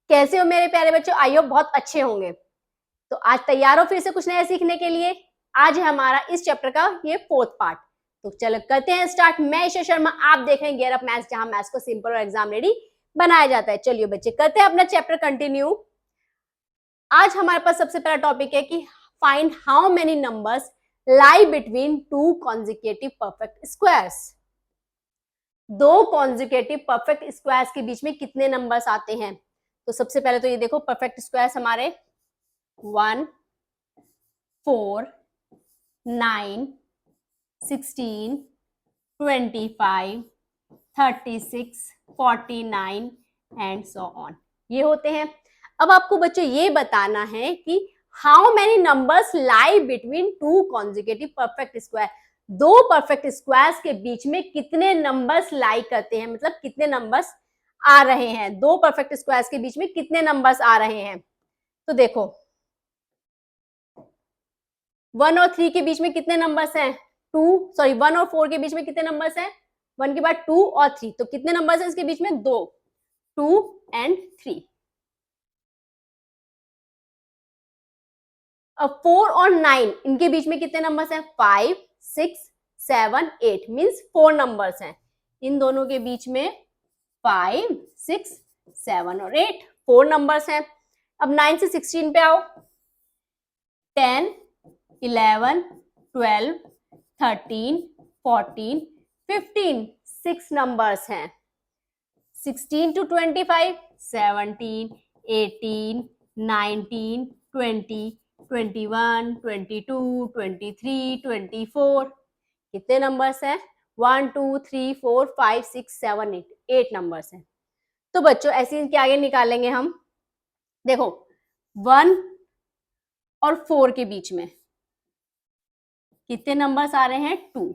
कैसे हो मेरे प्यारे बच्चों? आई होप बहुत अच्छे होंगे। तो आज तैयार हो फिर से कुछ नया सीखने के लिए? आज है हमारा इस चैप्टर का ये 4th पार्ट। तो चलो करते हैं स्टार्ट। मैं ईशा शर्मा, आप देख रहे हैं गियर अप मैथ्स, जहां मैथ्स को सिंपल और एग्जाम रेडी बनाया जाता है। चलिए बच्चे करते हैं अपना चैप्टर कंटिन्यू। आज हमारे पास सबसे पहला टॉपिक है कि find how many numbers lie between two consecutive perfect squares. दो कॉन्जिक्यूटिव परफेक्ट स्क्वायर्स के बीच में कितने नंबर्स आते हैं? तो सबसे पहले तो ये देखो परफेक्ट स्क्वायर्स हमारे 1, 4, 9, 16, 25, 36, 49 एंड सो ऑन, ये होते हैं। अब आपको बच्चों ये बताना है कि how many numbers lie between two consecutive perfect square. दो परफेक्ट स्क्वायर्स के बीच में कितने नंबर्स लाई करते हैं, मतलब कितने नंबर्स आ रहे हैं। दो परफेक्ट स्क्वायर्स के बीच में कितने नंबर्स आ रहे हैं? तो देखो 1 और 3 के बीच में कितने नंबर्स हैं? 1 और 4 के बीच में कितने नंबर्स हैं? 1 के बाद 2 और 3, तो कितने नंबर्स हैं इसके बीच में? 2, 2 एंड 3। अब 4 और 9 इनके बीच में कितने नंबर्स हैं? 5, 6, 7, 8 मींस 4 नंबर्स हैं। इन दोनों के बीच में 5, 6, 7 और 8 4 नंबर्स हैं। अब 9 से 16 पे आओ। 10, 11, 12, 13, 14, 15 6 नंबर्स हैं। 16 to 25, 17, 18, 19, 20, 21, 22, 23, 24 कितने नंबर्स हैं? 1, 2, 3, 4, 5, 6, 7, 8 नंबर्स हैं। तो बच्चों ऐसे इनके आगे निकालेंगे हम। देखो 1 और 4 के बीच में कितने नंबर्स आ रहे हैं? 2।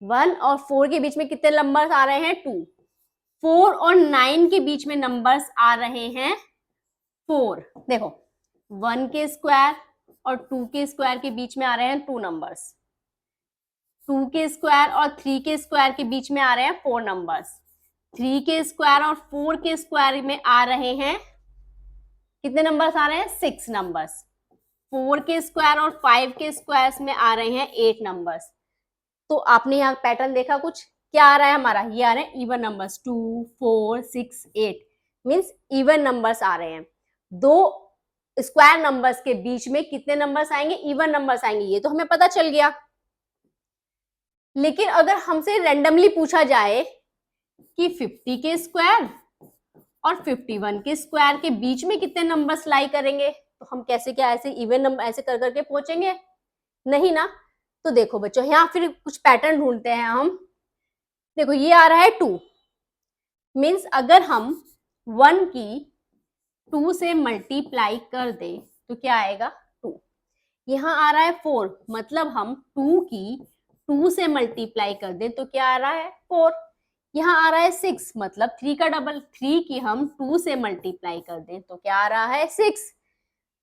1 और 4 के बीच में कितने नंबर्स आ रहे हैं? 2। 4 और 9 के बीच में नंबर्स आ रहे हैं 4। देखो 1 के स्क्वायर और 2 के स्क्वायर के बीच में आ रहे हैं 2 नंबर्स। 2 के स्क्वायर और 3 के स्क्वायर के बीच में आ रहे हैं 4 नंबर्स। 3 के स्क्वायर और 4 के स्क्वायर में आ रहे हैं कितने नंबर्स आ रहे हैं? 6 नंबर्स। 4 के स्क्वायर और 5 के स्क्वायर में आ रहे हैं 8 नंबर्स। तो आपने यहाँ पैटर्न देखा कुछ? क्या आ रहा है हमारा? ये आ रहे हैं even numbers 2, 4, 6, 8 means even numbers आ रहे हैं। दो स्क्वायर नंबर्स के बीच में कितने नंबर्स आएंगे? इवन नंबर्स आएंगे। ये तो हमें पता चल गया। लेकिन अगर हमसे रैंडमली पूछा जाए कि 50 के स्क्वायर और 51 के स्क्वायर के बीच में कितने नंबर्स लाई करेंगे, तो हम कैसे, क्या ऐसे इवन नंबर ऐसे कर करके पहुंचेंगे? नहीं ना। तो देखो बच्चों यहाँ फिर कुछ पैटर्न ढूंढते हैं हम। देखो ये आ रहा है 2 मीन्स अगर हम 1 की 2 से मल्टीप्लाई कर दे तो क्या आएगा? 2। यहाँ आ रहा है 4 मतलब हम 2 की 2 से मल्टीप्लाई कर दे तो क्या आ रहा है? 4। यहाँ आ रहा है 6 मतलब 3 का डबल, 3 की हम 2 से मल्टीप्लाई कर दें तो क्या आ रहा है? 6।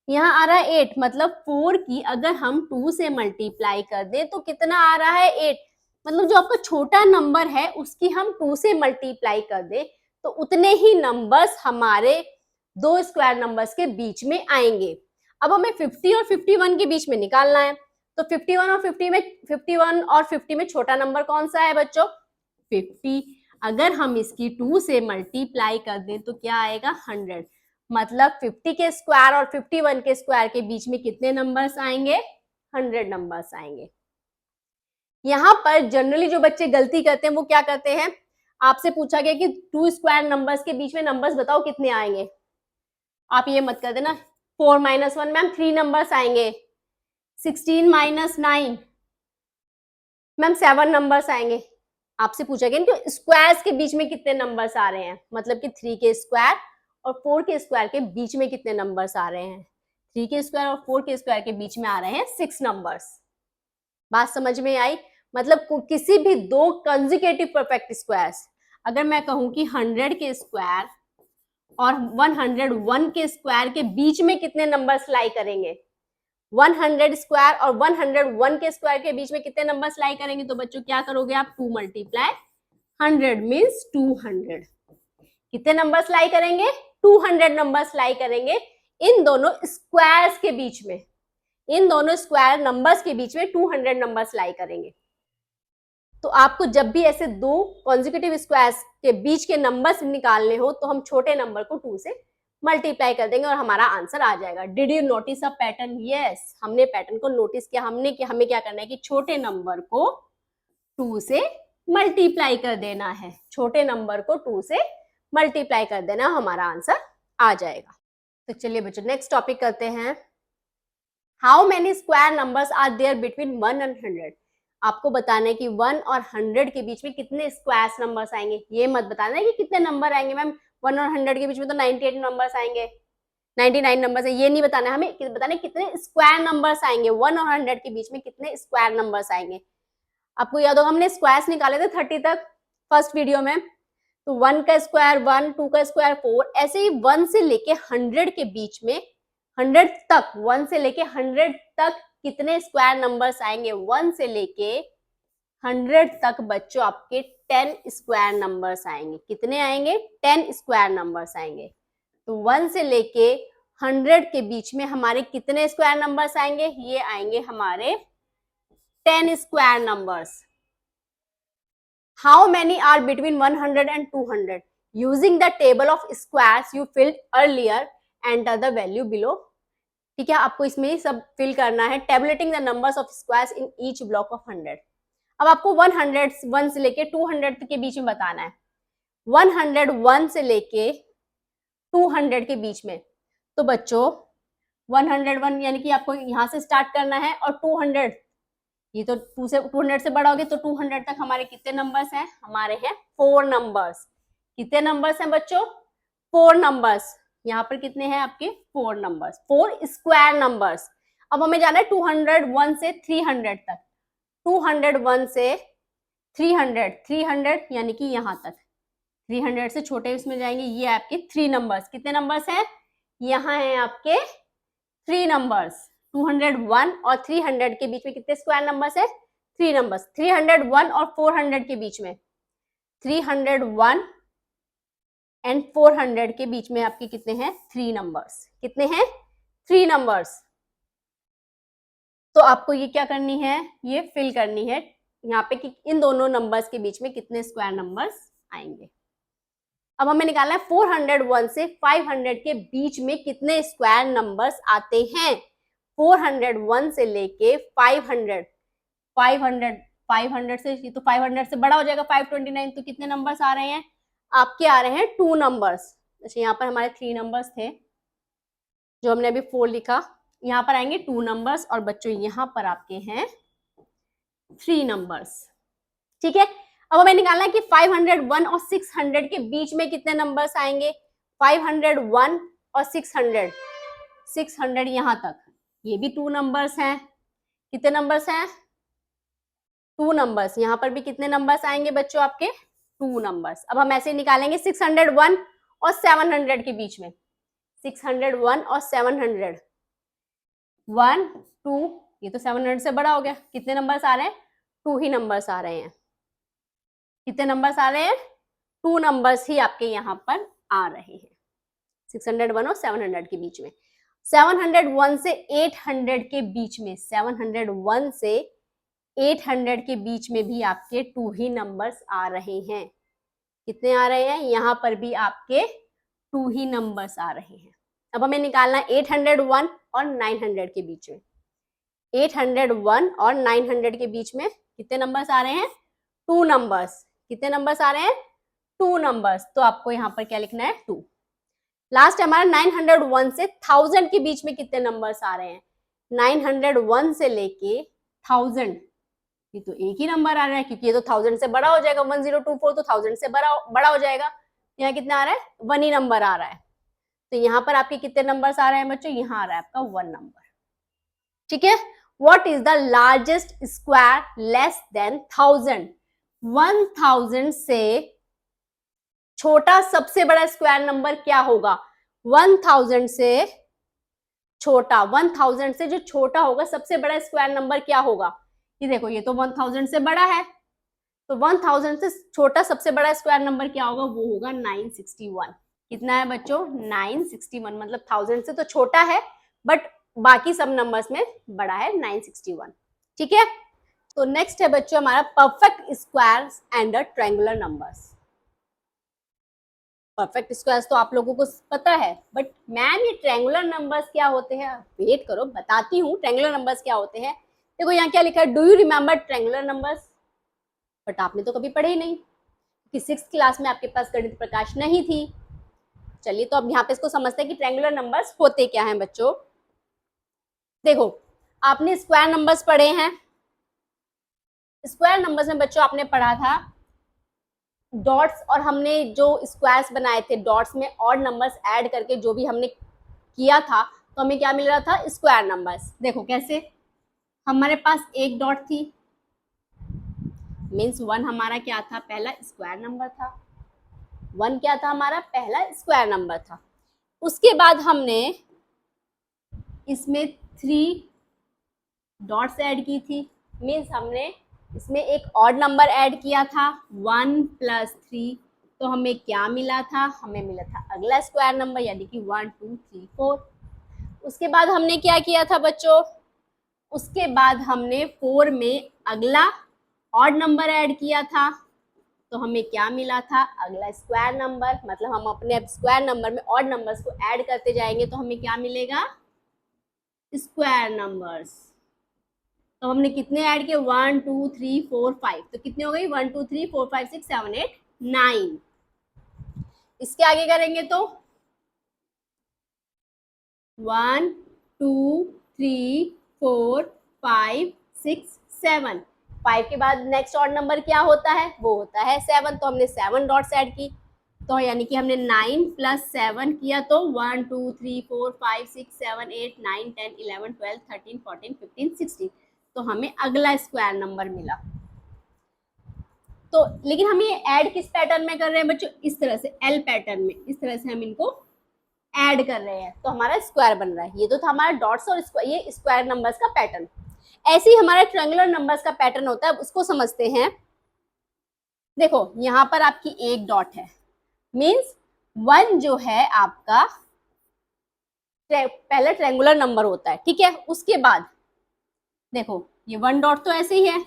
यहाँ आ रहा है 8 मतलब 4 की अगर हम 2 से मल्टीप्लाई कर दें तो कितना आ रहा है? 8। मतलब जो आपका छोटा नंबर है उसकी हम 2 से मल्टीप्लाई कर दें तो उतने ही नंबर्स हमारे दो स्क्वायर नंबर्स के बीच में आएंगे। अब हमें 50 और 51 के बीच में निकालना है। तो 51 और 50 में छोटा नंबर कौन सा है बच्चों? 50। अगर हम इसकी 2 से मल्टीप्लाई कर दें तो क्या आएगा? 100। मतलब 50 के स्क्वायर और 51 के स्क्वायर के बीच में कितने नंबर्स आएंगे? 100 नंबर्स आएंगे। यहाँ पर जनरली जो बच्चे गलती करते हैं वो क्या करते हैं? आपसे पूछा गया कि 2 स्क्वायर नंबर्स के बीच में नंबर्स बताओ कितने आएंगे। आप ये मत कर देना। 4 - 1 मैम 3 नंबर्स आएंगे। 16 - 9 मैम 7 नंबर्स आएंगे। आपसे पूछा गया कि स्क्वायर्स के बीच में कितने नंबर्स आ रहे हैं, मतलब कि 3 के स्क्वायर और 4 के स्क्वायर के बीच में कितने नंबर्स आ रहे हैं। 3 के स्क्वायर और 4 के स्क्वायर के बीच में आ रहे हैं 6 नंबर्स। बात समझ में आई? मतलब किसी भी दो कंसेक्यूटिव परफेक्ट स्क्वायर्स, अगर मैं कहूं कि 100 के स्क्वायर और 101 के स्क्वायर के बीच में कितने नंबर्स लाई करेंगे, 100 स्क्वायर और 101 के स्क्वायर के बीच में कितने नंबर्स लाई करेंगे, तो बच्चों क्या करोगे आप? 2 × 100 मीन्स 200। कितने नंबर्स लाई करेंगे? 200 नंबर्स लाई करेंगे इन दोनों स्क्वायर्स के बीच में, इन दोनों स्क्वायर नंबर्स के बीच में 200 नंबर्स लाई करेंगे। तो आपको जब भी ऐसे दो कॉन्जिक्यूटिव स्क्वायर्स के बीच के नंबर्स निकालने हो तो हम छोटे नंबर को 2 से मल्टीप्लाई कर देंगे और हमारा आंसर आ जाएगा। Did you notice a pattern? Yes, हमने पैटर्न को नोटिस किया। हमने कि हमें क्या करना है कि छोटे नंबर को 2 से मल्टीप्लाई कर देना है, छोटे नंबर को 2 से मल्टीप्लाई कर देना, हमारा आंसर आ जाएगा। तो चलिए बच्चों नेक्स्ट टॉपिक करते हैं। How many square numbers are there between 1 and 100? आपको बताना है कि 1 और 100 के बीच में कितने स्क्वायर नंबर्स आएंगे। ये मत बताना है कि कितने नंबर आएंगे मैम, 1 और 100 के बीच में तो 98 नंबर्स आएंगे, 99 नंबर्स है, ये नहीं बताना है हमें। बताना है कितने स्क्वायर नंबर्स आएंगे, 1 और 100 के बीच में कितने स्क्वायर नंबर्स आएंगे। आपको याद होगा हमने स्क्वायर्स निकाले थे 30 तक फर्स्ट वीडियो में। तो 1 का स्क्वायर 1, 2 का स्क्वायर 4, ऐसे ही 1 से लेके 100 के बीच में, 100 तक, 1 से लेके 100 तक कितने स्क्वायर नंबर्स आएंगे? 1 से लेके 100 तक बच्चों आपके 10 स्क्वायर नंबर्स आएंगे। कितने आएंगे? 10 स्क्वायर नंबर्स आएंगे। तो 1 से लेके 100 के बीच में हमारे कितने स्क्वायर नंबर्स आएंगे? ये आएंगे हमारे 10 square numbers. How many are between 100 and 200? Using the table of squares you filled earlier, enter the value below. ठीक है, आपको इसमें सब फिल करना है। Tabulating the numbers of squares in each block of 100। अब आपको 1 से लेके 200 के बीच में बताना है। 101 से लेके 200 के बीच में, तो बच्चों 101 यानी कि आपको यहां से स्टार्ट करना है और 200, ये तो 200 से बड़ा हो गया, तो 200 तक हमारे कितने नंबर्स हैं? हमारे हैं 4 नंबर्स। कितने नंबर्स हैं बच्चों? 4 नंबर्स। यहाँ पर कितने हैं आपके? 4 नंबर्स, 4 स्क्वायर नंबर्स। अब हमें जाना है 201 से 300 तक। 201 से 300 यानी कि यहाँ तक, 300 से छोटे इसमें जाएंगे। ये आपके 3 नंबर्स। कितने नंबर्स हैं? यहाँ है आपके 3 नंबर्स। 201 और 300 के बीच में कितने स्क्वायर नंबर्स है? 3 नंबर्स। 301 और 400 के बीच में, 301 एंड 400 के बीच में आपके कितने हैं? 3 नंबर्स। कितने हैं? 3 नंबर्स। तो आपको ये क्या करनी है? ये फिल करनी है यहाँ पे कि इन दोनों नंबर्स के बीच में कितने स्क्वायर नंबर्स आएंगे। अब हमें निकालना है 401 से 500 के बीच में कितने स्क्वायर नंबर्स आते हैं। 401 से लेके 500 से, ये तो 500 से बड़ा हो जाएगा 529, तो कितने नंबर्स आ रहे हैं? आपके आ रहे हैं 2 नंबर्स। अच्छा, यहाँ पर हमारे 3 नंबर्स थे जो हमने अभी 4 लिखा, यहाँ पर आएंगे 2 नंबर्स और बच्चों यहाँ पर आपके हैं 3 नंबर्स। ठीक है, अब हमें निकालना है कि 501 और 600 के बीच में कितने नंबर्स आएंगे। 501 और 600 यहाँ तक, ये भी 2 नंबर्स हैं। कितने नंबर्स हैं? 2 नंबर्स। यहाँ पर भी कितने नंबर्स आएंगे बच्चों? आपके 2 नंबर्स। अब हम ऐसे निकालेंगे 601 और 700 के बीच में, 601 और 700, 1 2, ये तो 700 से बड़ा हो गया। कितने नंबर्स आ रहे हैं? 2 ही नंबर्स आ रहे हैं। कितने नंबर्स आ रहे हैं? 2 नंबर्स ही आपके यहाँ पर आ रहे हैं, 601 और 700 के बीच में। 701 से 800 के बीच में, 701 से 800 के बीच में भी आपके 2 ही नंबर्स आ रहे हैं। कितने आ रहे हैं? यहाँ पर भी आपके 2 ही नंबर्स आ रहे हैं। अब हमें निकालना है 801 और 900 के बीच में। 801 और 900 के बीच में कितने नंबर्स आ रहे हैं? 2 नंबर्स। कितने नंबर्स आ रहे हैं? 2 नंबर्स। तो आपको यहाँ पर क्या लिखना है? 2। लास्ट हमारा 901 से 1000 के बीच में कितने नंबर्स आ रहे हैं? 901 से लेके 1000, ये तो एक ही नंबर आ रहा है क्योंकि ये तो 1000 से बड़ा हो जाएगा। 1024 तो 1000 से बड़ा हो जाएगा। यहाँ कितना आ रहा है? 1 ही नंबर आ रहा है। तो यहाँ पर आपके कितने नंबर्स आ रहे हैं बच्चों? यहाँ आ रहा है आपका 1 नंबर। ठीक है, what is the largest square less than 1000? 1000 से छोटा सबसे बड़ा स्क्वायर नंबर क्या होगा? 1000 से छोटा, 1000 से जो छोटा होगा सबसे बड़ा स्क्वायर नंबर क्या होगा? ये देखो, ये तो 1000 से बड़ा है, तो 1000 से छोटा सबसे बड़ा स्क्वायर नंबर क्या होगा, वो होगा 961। कितना है बच्चों, 961, मतलब 1000 से तो छोटा है बट बाकी सब नंबर्स में बड़ा है 961। ठीक है, तो नेक्स्ट है बच्चों हमारा perfect squares and triangular numbers. Perfect squares तो आप लोगों को पता है, बट मैम ये ट्रायंगुलर नंबर्स क्या होते हैं, वेट करो बताती हूँ ट्रायंगुलर नंबर्स क्या होते हैं। देखो यहाँ क्या लिखा है, do you remember triangular numbers, but आपने तो कभी पढ़े ही नहीं कि 6th क्लास में आपके पास गणित प्रकाश नहीं थी। चलिए तो अब यहाँ पे इसको समझते हैं कि ट्रायंगुलर नंबर्स होते क्या हैं बच्चों। देखो आपने स्क्वायर नंबर्स पढ़े हैं, स्क्वायर नंबर्स में बच्चों आपने पढ़ा था डॉट्स, और हमने जो स्क्वायर्स बनाए थे डॉट्स में और नंबर्स ऐड करके जो भी हमने किया था तो हमें क्या मिल रहा था, स्क्वायर नंबर्स। देखो कैसे, हमारे पास एक डॉट थी, मीन्स 1 हमारा क्या था, पहला स्क्वायर नंबर था। 1 क्या था हमारा, पहला स्क्वायर नंबर था। उसके बाद हमने इसमें 3 डॉट्स ऐड की थी, मीन्स हमने इसमें एक ऑड नंबर ऐड किया था 1 + 3, तो हमें क्या मिला था, हमें मिला था अगला स्क्वायर नंबर यानी कि 1 2 3 4। उसके बाद हमने क्या किया था बच्चों, उसके बाद हमने 4 में अगला ऑड नंबर ऐड किया था, तो हमें क्या मिला था, अगला स्क्वायर नंबर। मतलब हम अपने स्क्वायर नंबर में ऑड नंबर्स को ऐड करते जाएंगे तो हमें क्या मिलेगा, स्क्वायर नंबर्स। तो हमने कितने ऐड किए, 1 2 3 4 5, तो कितने हो गई, 1 2 3 4 5 6 7 8 9। इसके आगे करेंगे तो 1 2 3 4 5 6 7, 5 के बाद नेक्स्ट ऑड नंबर क्या होता है, वो होता है 7, तो हमने 7 डॉट्स ऐड की, तो यानी कि हमने 9 + 7 किया तो 1 2 3 4 5 6 7 8 9 10 11 12 13 14 15 16, तो हमें अगला स्क्वायर नंबर मिला। तो लेकिन हम ये ऐड किस पैटर्न में कर रहे हैं बच्चों, इस तरह से एल पैटर्न में, इस तरह से हम इनको ऐड कर रहे हैं तो हमारा स्क्वायर बन रहा है। ये तो था हमारा डॉट्स और ये स्क्वायर नंबर्स का पैटर्न। ऐसे ही हमारा ट्रायंगुलर नंबर्स का पैटर्न होता है, उसको समझते हैं। देखो यहाँ पर आपकी एक डॉट है, मीन्स 1 जो है आपका पहला ट्रायंगुलर नंबर होता है, ठीक है। उसके बाद देखो ये 1 डॉट तो ऐसे ही है,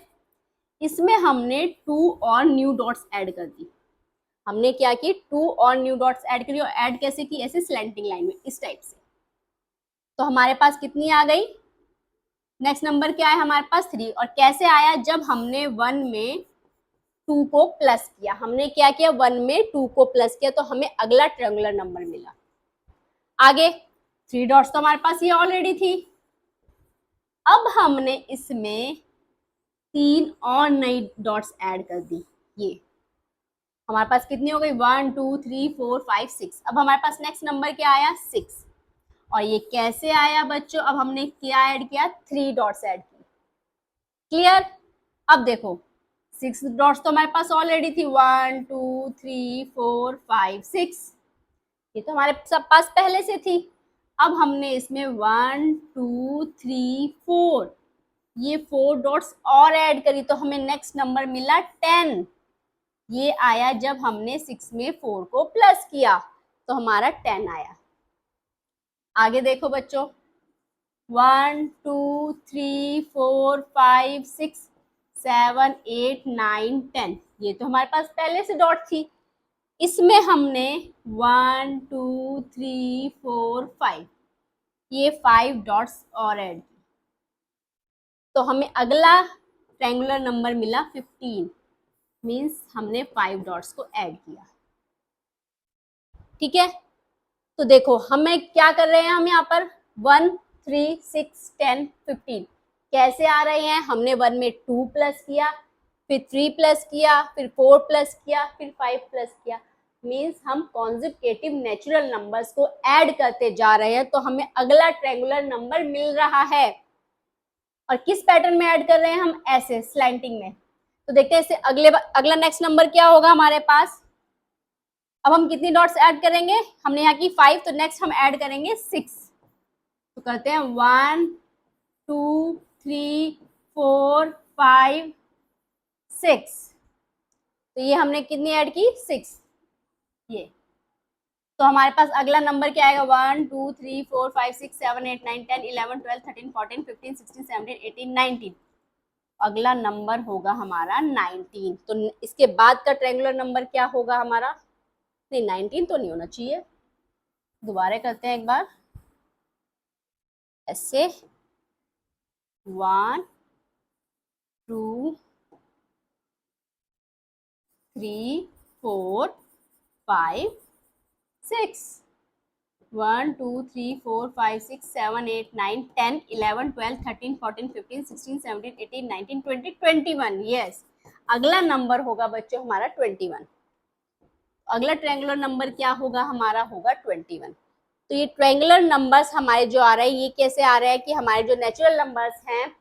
इसमें हमने 2 और न्यू डॉट्स ऐड कर दी। हमने क्या की, 2 और न्यू डॉट्स ऐड करी, और ऐड कैसे की, ऐसे स्लैंटिंग लाइन में इस टाइप से। तो हमारे पास कितनी आ गई, नेक्स्ट नंबर क्या है हमारे पास 3, और कैसे आया, जब हमने 1 में 2 को प्लस किया। हमने क्या किया, 1 में 2 को प्लस किया तो हमें अगला ट्रायंगुलर नंबर मिला। आगे 3 डॉट्स तो हमारे पास ये ऑलरेडी थी, अब हमने इसमें 3 और नई डॉट्स ऐड कर दी। ये हमारे पास कितनी हो गई, 1 2 3 4 5 6। अब हमारे पास नेक्स्ट नंबर क्या आया, 6, और ये कैसे आया बच्चों, अब हमने क्या ऐड किया, 3 डॉट्स ऐड की। क्लियर। अब देखो 6 डॉट्स तो हमारे पास ऑलरेडी थी, 1 2 3 4 5 6, ये तो हमारे सब पास पहले से थी। अब हमने इसमें 1 2 3 4, ये 4 डॉट्स और ऐड करी तो हमें नेक्स्ट नंबर मिला 10। ये आया जब हमने 6 में 4 को प्लस किया तो हमारा 10 आया। आगे देखो बच्चों 1 2 3 4 5 6 7 8 9 10, ये तो हमारे पास पहले से डॉट थी। इसमें हमने 1 2 3 4 5, ये 5 डॉट्स और ऐड की, तो हमें अगला ट्रायंगुलर नंबर मिला 15, मीन्स हमने 5 डॉट्स को ऐड किया। ठीक है, तो देखो हमें क्या कर रहे हैं, हम यहाँ पर 1 3 6 10 15 कैसे आ रहे हैं, हमने 1 में 2 प्लस किया, फिर 3 प्लस किया, फिर 4 प्लस किया, फिर 5 प्लस किया, मीन्स हम कॉन्जिक्यूटिव नेचुरल नंबर्स को ऐड करते जा रहे हैं तो हमें अगला ट्रायंगुलर नंबर मिल रहा है। और किस पैटर्न में ऐड कर रहे हैं हम, ऐसे स्लैंटिंग में। तो देखते हैं इससे अगला नेक्स्ट नंबर क्या होगा हमारे पास। अब हम कितनी डॉट्स ऐड करेंगे, हमने यहाँ की 5, तो नेक्स्ट हम ऐड करेंगे 6, तो करते हैं 1 2 3 4 5 6। तो ये हमने कितनी ऐड की 6, ये। तो हमारे पास अगला नंबर क्या आएगा 1 2 3 4 5 6 7 8 9 10 11 12 13 14 15 16 17 18 19, अगला नंबर होगा हमारा 19। तो इसके बाद का ट्रायंगुलर नंबर क्या होगा हमारा, नहीं 19 तो नहीं होना चाहिए, दोबारा करते हैं एक बार ऐसे 1 2 3 4 5 6, 1 2 3 4 5 6 7 8 9 10 11 12 13 14 15 16 17 18 19 20 21, यस। अगला नंबर होगा बच्चों हमारा 21। अगला ट्रायंगुलर नंबर क्या होगा हमारा, होगा 21। तो ये ट्रायंगुलर नंबर्स हमारे जो आ रहा है ये कैसे आ रहा है कि हमारे जो नेचुरल नंबर्स हैं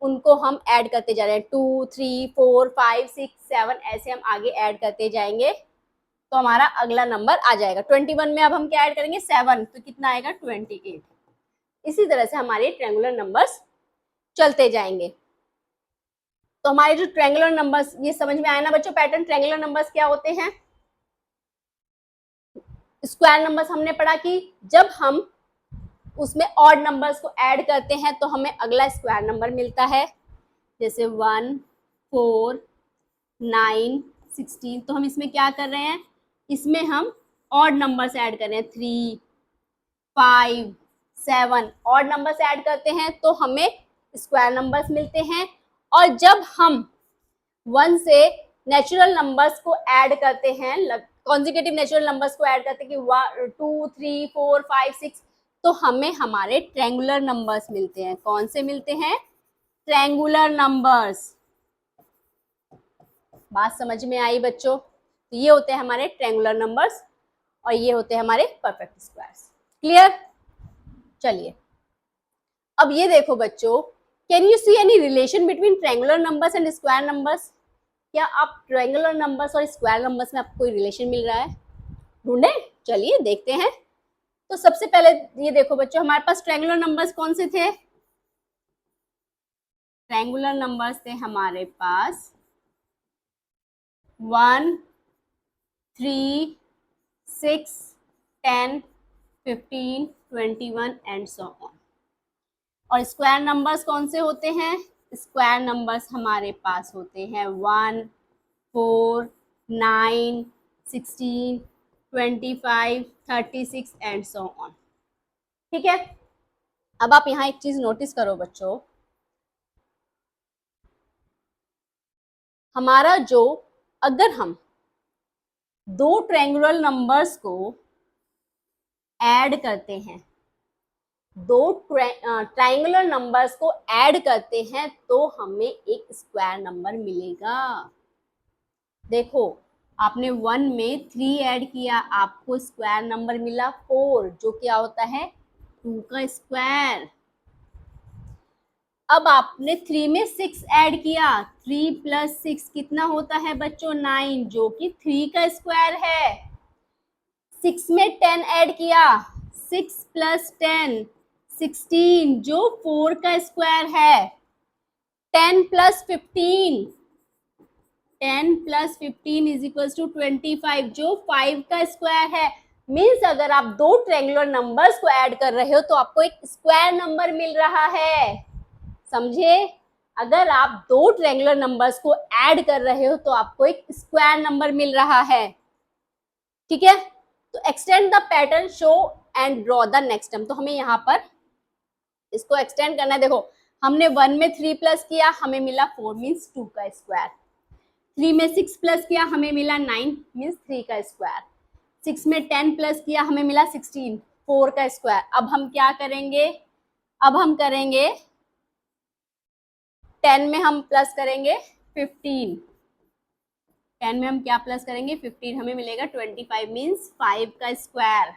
उनको हम ऐड करते जा रहे हैं, 2 3 4 5 6 7 ऐसे हम आगे ऐड करते जाएंगे, तो हमारा अगला नंबर आ जाएगा 21 में। अब हम क्या ऐड करेंगे 7, तो कितना आएगा 28। इसी तरह से हमारे ट्रायंगुलर नंबर्स चलते जाएंगे। तो हमारे जो ट्रायंगुलर नंबर्स, ये समझ में आया ना बच्चों पैटर्न, ट्रायंगुलर नंबर्स क्या होते हैं। स्क्वायर नंबर्स हमने पढ़ा कि जब हम उसमें ऑड नंबर्स को ऐड करते हैं तो हमें अगला स्क्वायर नंबर मिलता है, जैसे 1 4 9 16। तो हम इसमें क्या कर रहे हैं, इसमें हम ऑड नंबर्स ऐड कर रहे हैं, 3 5 7 ऑड नंबर्स ऐड करते हैं तो हमें स्क्वायर नंबर्स मिलते हैं। और जब हम 1 से नेचुरल नंबर्स को ऐड करते हैं, कॉन्जिक्यूटिव नेचुरल नंबर्स को ऐड करते हैं कि 2 3 4 5 6, तो हमें हमारे ट्रायंगुलर नंबर्स मिलते हैं। कौन से मिलते हैं, ट्रायंगुलर नंबर्स। बात समझ में आई बच्चों। तो ये होते हैं हमारे ट्रायंगुलर नंबर्स और ये होते हैं हमारे परफेक्ट स्क्वायर्स। क्लियर। चलिए अब ये देखो बच्चों, can you see any relation between triangular numbers and square numbers. क्या आप ट्रायंगुलर नंबर्स और स्क्वायर नंबर्स में आपको कोई रिलेशन मिल रहा है, ढूंढे। चलिए देखते हैं। तो सबसे पहले ये देखो बच्चों, हमारे पास ट्रायंगुलर नंबर्स कौन से थे, ट्रायंगुलर नंबर्स थे हमारे पास 1 3 6 10 15 21 एंड सो ऑन। और स्क्वायर नंबर्स कौन से होते हैं, स्क्वायर नंबर्स हमारे पास होते हैं 1 4 9 16 25 36 एंड सो ऑन। ठीक है। अब आप यहाँ एक चीज नोटिस करो बच्चों, हमारा जो, अगर हम दो ट्रायंगुलर नंबर्स को ऐड करते हैं, दो ट्रायंगुलर नंबर्स को ऐड करते हैं तो हमें एक स्क्वायर नंबर मिलेगा। देखो आपने 1 में 3 ऐड किया, आपको स्क्वायर नंबर मिला 4, जो क्या होता है 2 का स्क्वायर। अब आपने 3 में 6 ऐड किया, 3 प्लस 6 कितना होता है बच्चों 9, जो कि 3 का स्क्वायर है। 6 में 10 ऐड किया, 6 प्लस 10 16, जो 4 का स्क्वायर है। 10 plus 15 10 plus 15 is equal to 25, जो 5 का स्क्वायर है। मीन्स अगर आप दो ट्रायंगुलर नंबर्स को ऐड कर रहे हो तो आपको एक स्क्वायर नंबर मिल रहा है, समझे। अगर आप दो ट्रायंगुलर नंबर्स को ऐड कर रहे हो तो आपको एक स्क्वायर नंबर मिल रहा है। ठीक है। तो extend the pattern, show and draw the next term. तो हमें यहाँ पर इसको एक्सटेंड करना है। देखो हमने 1 में 3 प्लस किया, हमें मिला 4 मीन्स 2 का स्क्वायर। 3 में 6 प्लस किया, हमें मिला 9 मीन्स 3 का स्क्वायर। 6 में 10 प्लस किया, हमें मिला 16 4 का स्क्वायर। अब हम क्या करेंगे, अब हम करेंगे 10 में हम प्लस करेंगे 15, 10 में हम क्या प्लस करेंगे 15, हमें मिलेगा 25 मीन्स 5 का स्क्वायर।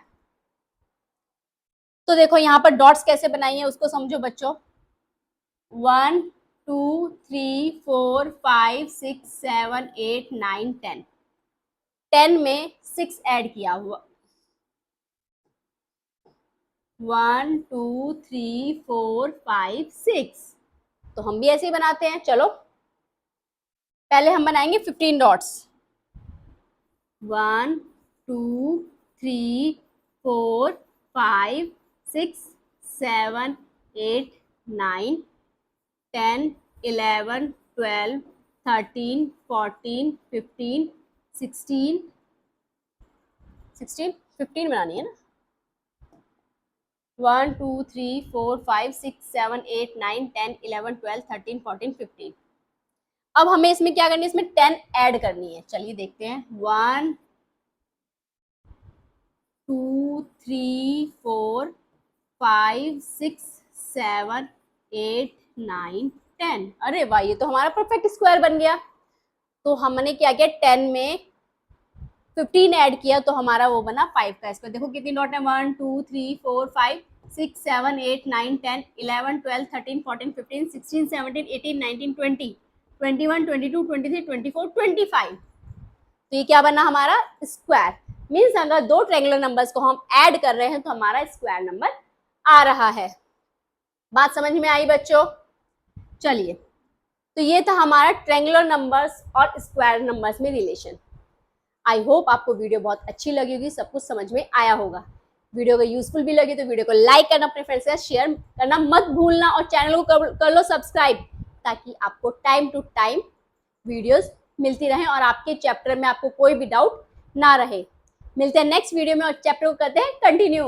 तो देखो यहाँ पर डॉट्स कैसे बनाई है उसको समझो बच्चों। 1 2 3 4 5 6 7 8 9 10, 10 में 6 ऐड किया हुआ, 1 2 3 4 5 6। तो हम भी ऐसे ही बनाते हैं। चलो पहले हम बनाएंगे 15 डॉट्स। 1 2 3 4 5 6 7 8 9 10 11 12 13 14 15 16 15 बनानी है ना। 1 2 3 4 5 6 7 8 9 10 11 12 13 14 15। अब हमें इसमें क्या करनी है, इसमें 10 ऐड करनी है। चलिए देखते हैं। 1 2 3 4 5 6 7 8 9 10। अरे वाह, ये तो हमारा परफेक्ट स्क्वायर बन गया। तो हमने क्या किया, 10 में 15 ऐड किया तो हमारा वो बना 5 का स्क्वायर। देखो कितनी नोट है, 1 2 3 4 5 6 7 8 9 10 11 12 13 14 15 16 17 18 19 20 21 22 23 24 25। तो ये क्या बना हमारा स्क्वायर। मीन्स अगर दो ट्रायंगुलर नंबर्स को हम ऐड कर रहे हैं तो हमारा स्क्वायर नंबर आ रहा है। बात समझ में आई बच्चों? चलिए, तो ये था हमारा ट्रायंगुलर नंबर्स और स्क्वायर नंबर्स में रिलेशन। आई होप आपको वीडियो बहुत अच्छी लगी होगी, सब कुछ समझ में आया होगा। वीडियो को यूजफुल भी लगी तो वीडियो को लाइक करना, अपने फ्रेंड्स के साथ शेयर करना मत भूलना, और चैनल को कर लो सब्सक्राइब, ताकि आपको टाइम टू टाइम वीडियोस मिलती रहें और आपके चैप्टर में आपको कोई भी डाउट ना रहे। मिलते हैं नेक्स्ट वीडियो में और चैप्टर को करते हैं कंटिन्यू।